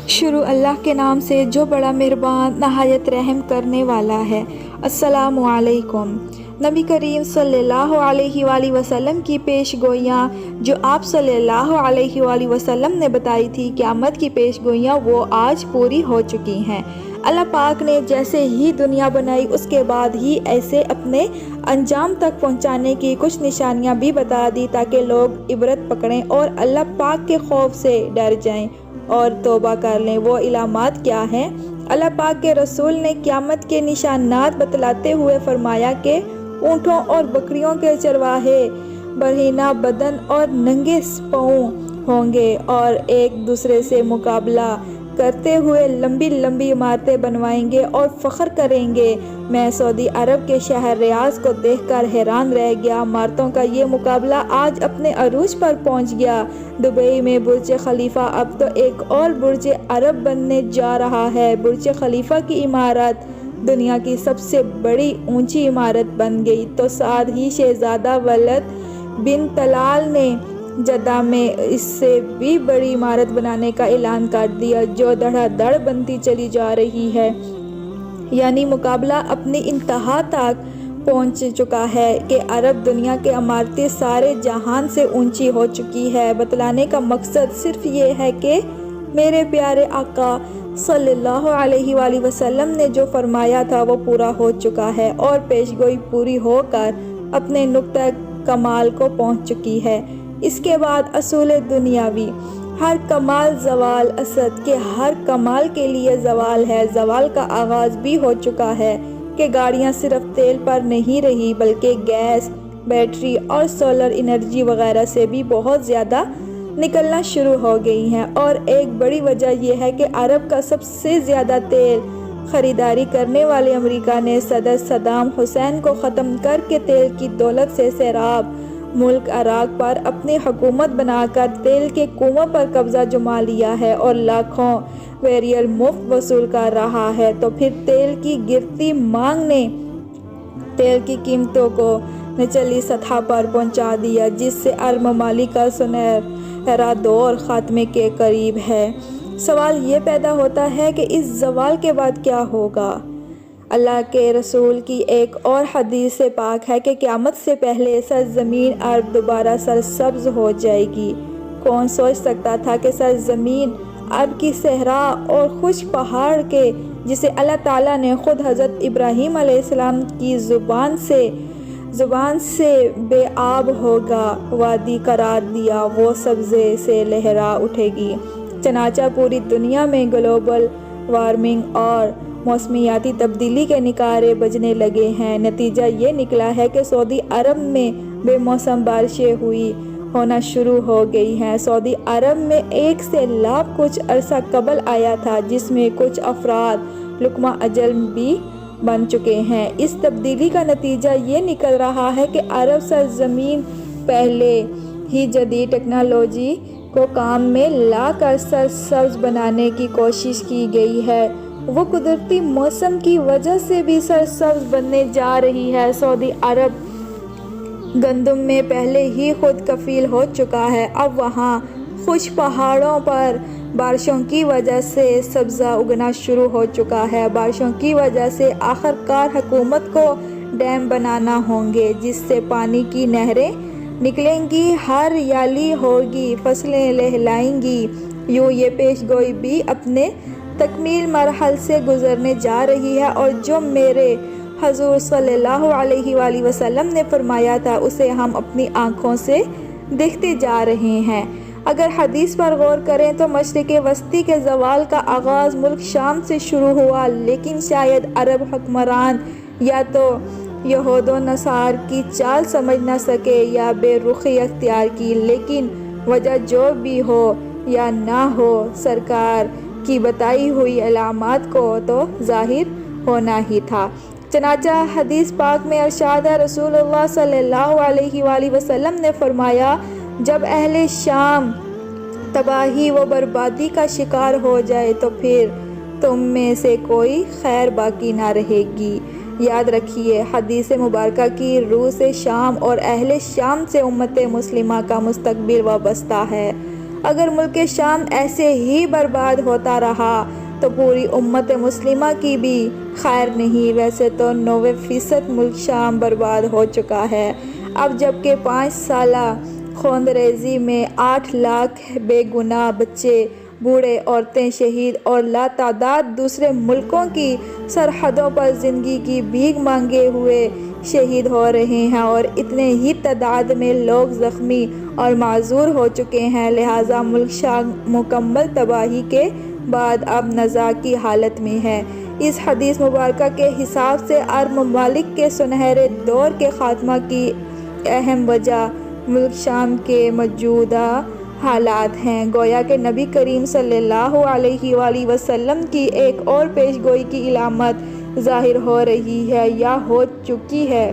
شروع اللہ کے نام سے جو بڑا مہربان نہایت رحم کرنے والا ہے۔ السلام علیکم۔ نبی کریم صلی اللہ علیہ وآلہ وسلم کی پیش گوئیاں جو آپ صلی اللہ علیہ وآلہ وسلم نے بتائی تھی، قیامت کی پیش گوئیاں وہ آج پوری ہو چکی ہیں۔ اللہ پاک نے جیسے ہی دنیا بنائی اس کے بعد ہی ایسے اپنے انجام تک پہنچانے کی کچھ نشانیاں بھی بتا دی تاکہ لوگ عبرت پکڑیں اور اللہ پاک کے خوف سے ڈر جائیں اور توبہ کر لیں۔ وہ علامات کیا ہیں؟ اللہ پاک کے رسول نے قیامت کے نشانات بتلاتے ہوئے فرمایا کہ اونٹوں اور بکریوں کے چرواہے برہنہ بدن اور ننگے پاؤں ہوں گے اور ایک دوسرے سے مقابلہ کرتے ہوئے لمبی لمبی عمارتیں بنوائیں گے اور فخر کریں گے۔ میں سعودی عرب کے شہر ریاض کو دیکھ کر حیران رہ گیا۔ عمارتوں کا یہ مقابلہ آج اپنے عروج پر پہنچ گیا۔ دبئی میں برج خلیفہ اب تو ایک اور برج عرب بننے جا رہا ہے۔ برج خلیفہ کی عمارت دنیا کی سب سے بڑی اونچی عمارت بن گئی تو ساتھ ہی شہزادہ ولد بن طلال نے جدہ میں اس سے بھی بڑی عمارت بنانے کا اعلان کر دیا جو دھڑا دھڑ بنتی چلی جا رہی ہے۔ یعنی مقابلہ اپنی انتہا تک پہنچ چکا ہے کہ عرب دنیا کے عمارتیں سارے جہان سے اونچی ہو چکی ہے۔ بتلانے کا مقصد صرف یہ ہے کہ میرے پیارے آقا صلی اللہ علیہ وآلہ وسلم نے جو فرمایا تھا وہ پورا ہو چکا ہے اور پیشگوئی پوری ہو کر اپنے نقطہ کمال کو پہنچ چکی ہے۔ اس کے بعد اصول دنیاوی ہر کمال زوال اسد کے ہر کمال کے لیے زوال ہے۔ زوال کا آغاز بھی ہو چکا ہے کہ گاڑیاں صرف تیل پر نہیں رہی بلکہ گیس، بیٹری اور سولر انرجی وغیرہ سے بھی بہت زیادہ نکلنا شروع ہو گئی ہیں۔ اور ایک بڑی وجہ یہ ہے کہ عرب کا سب سے زیادہ تیل خریداری کرنے والے امریکہ نے صدر صدام حسین کو ختم کر کے تیل کی دولت سے سیراب ملک عراق پر اپنی حکومت بنا کر تیل کے کنووں پر قبضہ جما لیا ہے اور لاکھوں بیرل مفت وصول کر رہا ہے۔ تو پھر تیل کی گرتی مانگ نے تیل کی قیمتوں کو نچلی سطح پر پہنچا دیا جس سے عرب ممالک کا سنہرا دور خاتمے کے قریب ہے۔ سوال یہ پیدا ہوتا ہے کہ اس زوال کے بعد کیا ہوگا؟ اللہ کے رسول کی ایک اور حدیث پاک ہے کہ قیامت سے پہلے سرزمین عرب دوبارہ سرسبز ہو جائے گی۔ کون سوچ سکتا تھا کہ سرزمین عرب کی صحرا اور خشک پہاڑ کے جسے اللہ تعالیٰ نے خود حضرت ابراہیم علیہ السلام کی زبان سے بے آب ہوگا وادی قرار دیا، وہ سبزے سے لہرا اٹھے گی۔ چنانچہ پوری دنیا میں گلوبل وارمنگ اور موسمیاتی تبدیلی کے نعرے بجنے لگے ہیں۔ نتیجہ یہ نکلا ہے کہ سعودی عرب میں بے موسم بارشیں ہونا شروع ہو گئی ہیں۔ سعودی عرب میں ایک سیلاب کچھ عرصہ قبل آیا تھا جس میں کچھ افراد لقمہ اجل بھی بن چکے ہیں۔ اس تبدیلی کا نتیجہ یہ نکل رہا ہے کہ عرب سرزمین پہلے ہی جدید ٹیکنالوجی کو کام میں لا کر سرسبز بنانے کی کوشش کی گئی ہے۔ وہ قدرتی موسم کی وجہ سے بھی سرسبز بننے جا رہی ہے۔ سعودی عرب گندم میں پہلے ہی خود کفیل ہو چکا ہے۔ اب وہاں خشک پہاڑوں پر بارشوں کی وجہ سے سبزہ اگنا شروع ہو چکا ہے۔ بارشوں کی وجہ سے آخرکار حکومت کو ڈیم بنانا ہوں گے جس سے پانی کی نہریں نکلیں گی، ہریالی ہوگی، فصلیں لہلائیں گی۔ یوں یہ پیش گوئی بھی اپنے تکمیل مراحل سے گزرنے جا رہی ہے اور جو میرے حضور صلی اللہ علیہ وآلہ وسلم نے فرمایا تھا اسے ہم اپنی آنکھوں سے دیکھتے جا رہے ہیں۔ اگر حدیث پر غور کریں تو مشرق وسطی کے زوال کا آغاز ملک شام سے شروع ہوا، لیکن شاید عرب حکمران یا تو یہود و نصار کی چال سمجھ نہ سکے یا بے رخی اختیار کی، لیکن وجہ جو بھی ہو یا نہ ہو سرکار کی بتائی ہوئی علامات کو تو ظاہر ہونا ہی تھا۔ چنانچہ حدیث پاک میں ارشاد ہے، رسول اللہ صلی اللہ علیہ وآلہ وسلم نے فرمایا، جب اہل شام تباہی و بربادی کا شکار ہو جائے تو پھر تم میں سے کوئی خیر باقی نہ رہے گی۔ یاد رکھیے، حدیث مبارکہ کی روح سے شام اور اہل شام سے امت مسلمہ کا مستقبل وابستہ ہے۔ اگر ملک شام ایسے ہی برباد ہوتا رہا تو پوری امت مسلمہ کی بھی خیر نہیں۔ ویسے تو 90% ملک شام برباد ہو چکا ہے اب، جبکہ 5 سالہ خونریزی میں 8 لاکھ بے گناہ بچے، بوڑھے، عورتیں شہید اور لاتعداد دوسرے ملکوں کی سرحدوں پر زندگی کی بھیک مانگے ہوئے شہید ہو رہے ہیں، اور اتنے ہی تعداد میں لوگ زخمی اور معذور ہو چکے ہیں۔ لہٰذا ملک شام مکمل تباہی کے بعد اب نزاع کی حالت میں ہے۔ اس حدیث مبارکہ کے حساب سے عرب ممالک کے سنہرے دور کے خاتمہ کی اہم وجہ ملک شام کے موجودہ حالات ہیں۔ گویا کہ نبی کریم صلی اللہ علیہ وآلہ وسلم کی ایک اور پیش گوئی کی علامت ظاہر ہو رہی ہے یا ہو چکی ہے۔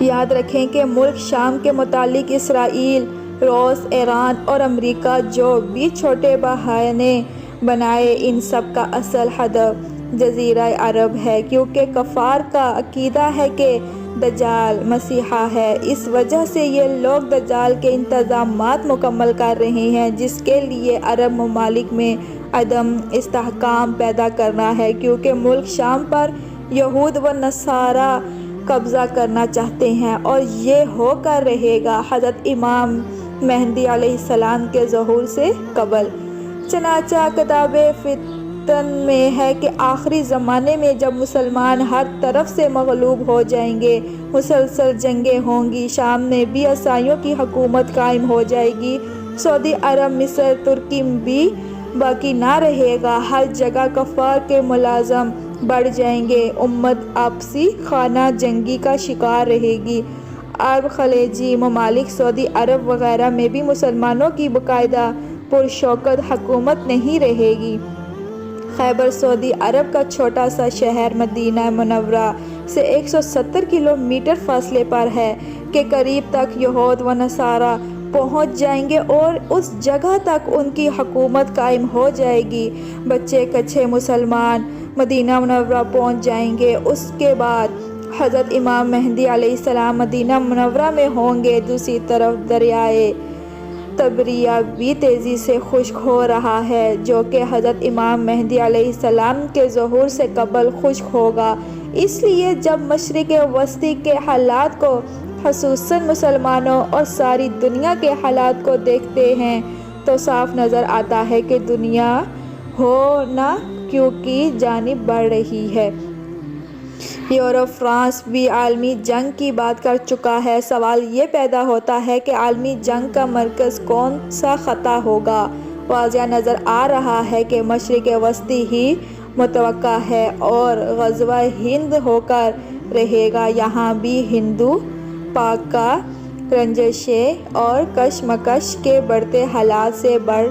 یاد رکھیں کہ ملک شام کے متعلق اسرائیل، روس، ایران اور امریکہ جو بھی چھوٹے بہانے بنائے، ان سب کا اصل ہدف جزیرہ عرب ہے، کیونکہ کفار کا عقیدہ ہے کہ دجال مسیحا ہے۔ اس وجہ سے یہ لوگ دجال کے انتظامات مکمل کر رہے ہیں، جس کے لیے عرب ممالک میں عدم استحکام پیدا کرنا ہے، کیونکہ ملک شام پر یہود و نصارہ قبضہ کرنا چاہتے ہیں، اور یہ ہو کر رہے گا حضرت امام مہدی علیہ السلام کے ظہور سے قبل۔ چنانچہ کتاب فتن میں ہے کہ آخری زمانے میں جب مسلمان ہر طرف سے مغلوب ہو جائیں گے، مسلسل جنگیں ہوں گی، شام میں بھی عیسائیوں کی حکومت قائم ہو جائے گی، سعودی عرب، مصر، ترکی بھی باقی نہ رہے گا، ہر جگہ کفار کے ملازم بڑھ جائیں گے، امت آپسی خانہ جنگی کا شکار رہے گی۔ عرب خلیجی ممالک، سعودی عرب وغیرہ میں بھی مسلمانوں کی باقاعدہ پرشوکت حکومت نہیں رہے گی۔ خیبر سعودی عرب کا چھوٹا سا شہر مدینہ منورہ سے 170 کلومیٹر فاصلے پر ہے کہ قریب تک یہود و نصارہ پہنچ جائیں گے اور اس جگہ تک ان کی حکومت قائم ہو جائے گی۔ بچے کچے مسلمان مدینہ منورہ پہنچ جائیں گے۔ اس کے بعد حضرت امام مہدی علیہ السلام مدینہ منورہ میں ہوں گے۔ دوسری طرف دریائے تبریہ بھی تیزی سے خشک ہو رہا ہے، جو کہ حضرت امام مہدی علیہ السلام کے ظہور سے قبل خشک ہوگا۔ اس لیے جب مشرق وسطی کے حالات کو، خصوصاً مسلمانوں اور ساری دنیا کے حالات کو دیکھتے ہیں تو صاف نظر آتا ہے کہ دنیا ہونا کیوں کی جانب بڑھ رہی ہے۔ یورپ، فرانس بھی عالمی جنگ کی بات کر چکا ہے۔ سوال یہ پیدا ہوتا ہے کہ عالمی جنگ کا مرکز کون سا خطہ ہوگا؟ واضح نظر آ رہا ہے کہ مشرق وسطی ہی متوقع ہے اور غزوہ ہند ہو کر رہے گا۔ یہاں بھی ہندو پاک کا رنجشیں اور کشمکش کے بڑھتے حالات سے ڈر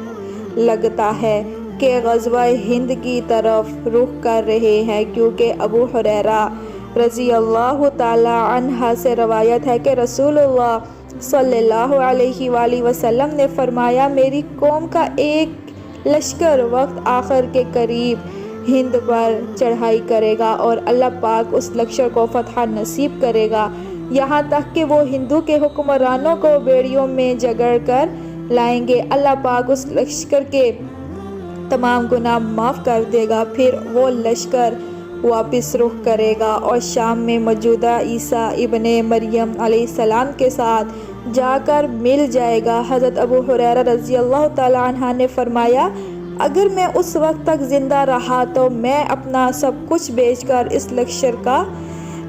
لگتا ہے کہ غزوہ ہند کی طرف رخ کر رہے ہیں، کیونکہ ابو ہریرہ رضی اللہ تعالی عنہ سے روایت ہے کہ رسول اللہ صلی اللہ علیہ وآلہ وسلم نے فرمایا، میری قوم کا ایک لشکر وقت آخر کے قریب ہند پر چڑھائی کرے گا اور اللہ پاک اس لشکر کو فتح نصیب کرے گا، یہاں تک کہ وہ ہندو کے حکمرانوں کو بیڑیوں میں جکڑ کر لائیں گے۔ اللہ پاک اس لشکر کے تمام گناہ معاف کر دے گا، پھر وہ لشکر واپس رخ کرے گا اور شام میں موجودہ عیسیٰ ابن مریم علیہ السلام کے ساتھ جا کر مل جائے گا۔ حضرت ابو ہریرہ رضی اللہ تعالیٰ عنہ نے فرمایا، اگر میں اس وقت تک زندہ رہا تو میں اپنا سب کچھ بیچ کر اس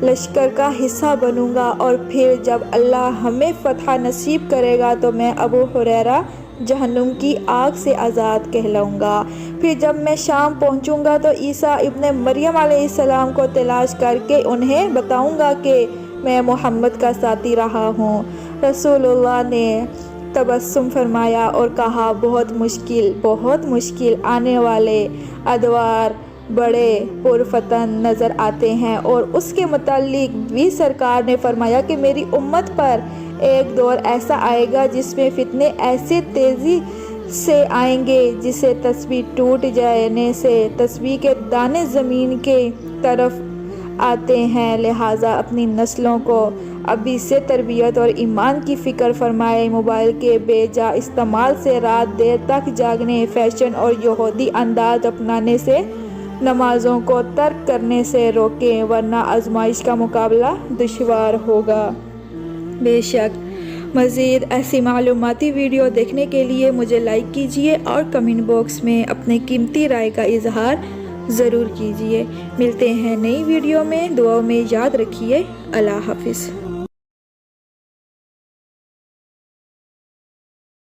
لشکر کا حصہ بنوں گا، اور پھر جب اللہ ہمیں فتح نصیب کرے گا تو میں ابو ہریرہ جہنم کی آگ سے آزاد کہلاؤں گا۔ پھر جب میں شام پہنچوں گا تو عیسیٰ ابن مریم علیہ السلام کو تلاش کر کے انہیں بتاؤں گا کہ میں محمد کا ساتھی رہا ہوں۔ رسول اللہ نے تبسم فرمایا اور کہا، بہت مشکل آنے والے ادوار بڑے پرفتن نظر آتے ہیں، اور اس کے متعلق بھی سرکار نے فرمایا کہ میری امت پر ایک دور ایسا آئے گا جس میں فتنے ایسے تیزی سے آئیں گے جسے تسبیح ٹوٹ جانے سے تسبیح کے دانے زمین کی طرف آتے ہیں، لہٰذا اپنی نسلوں کو اب اس سے تربیت اور ایمان کی فکر فرمائے، موبائل کے بے جا استعمال سے، رات دیر تک جاگنے، فیشن اور یہودی انداز اپنانے سے، نمازوں کو ترک کرنے سے روکیں، ورنہ آزمائش کا مقابلہ دشوار ہوگا۔ بے شک مزید ایسی معلوماتی ویڈیو دیکھنے کے لیے مجھے لائک کیجیے اور کمنٹ باکس میں اپنے قیمتی رائے کا اظہار ضرور کیجیے۔ ملتے ہیں نئی ویڈیو میں، دعاؤں میں یاد رکھیے۔ اللہ حافظ۔